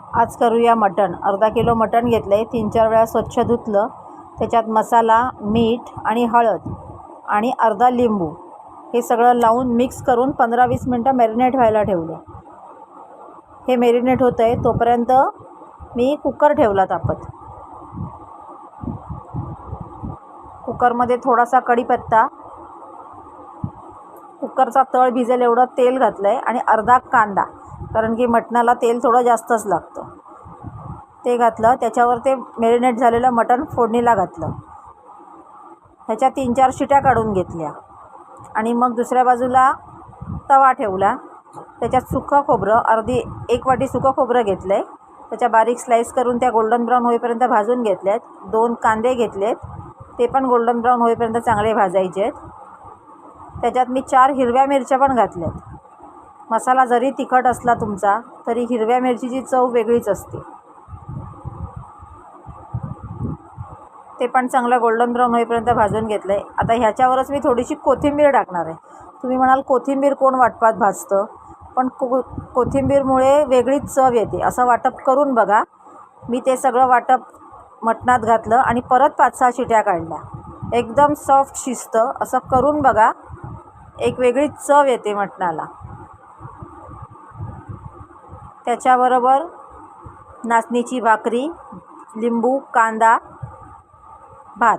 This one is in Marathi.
आज करूया मटण. अर्धा किलो मटण घेतलं आहे, 3-4 वेळा स्वच्छ धुतलं. त्याच्यात मसाला, मीठ आणि हळद आणि अर्धा लिंबू हे सगळं लावून मिक्स करून 15-20 मिनटं मॅरिनेट व्हायला ठेवलं. हे मॅरिनेट होतं आहे तोपर्यंत मी कुकर ठेवला तापत. कुकरमध्ये थोडासा कढीपत्ता, कुकरचा तळ भिजेल एवढं तेल घातलं आहे आणि अर्धा कांदा, कारण की मटणाला तेल थोडं जास्तच लागतं, ते घातलं. त्याच्यावर ते मॅरिनेट झालेलं मटण फोडणीला घातलं. ह्याच्या 3-4 शिट्या काढून घेतल्या आणि मग दुसऱ्या बाजूला तवा ठेवला. त्याच्यात सुकं खोबरं, 1 वाटी सुकं खोबरं घेतलं आहे. त्याच्या बारीक स्लाईस करून त्या गोल्डन ब्राऊन होईपर्यंत भाजून घेतल्यात. 2 कांदे घेतलेत, ते पण गोल्डन ब्राऊन होईपर्यंत चांगले भाजायचे आहेत. त्याच्यात मी 4 हिरव्या मिरच्या पण घातल्यात. मसाला जरी तिखट असला तुमचा तरी हिरव्या मिरचीची चव वेगळीच असते. ते पण चांगलं गोल्डन ब्राऊन होईपर्यंत भाजून घेतलं आहे. आता ह्याच्यावरच मी थोडीशी कोथिंबीर टाकणार आहे. तुम्ही म्हणाल कोथिंबीर कोण वाटपात भाजतं, पण कोथिंबीरमुळे वेगळीच चव येते. असं वाटप करून बघा. मी ते सगळं वाटप मटणात घातलं आणि परत 5-6 शिट्या काढल्या. एकदम सॉफ्ट शिजतं. असं करून बघा, एक वेगळीच चव येते मटणाला. त्याच्याबरोबर नाचणीची भाकरी, लिंबू, कांदा, भात.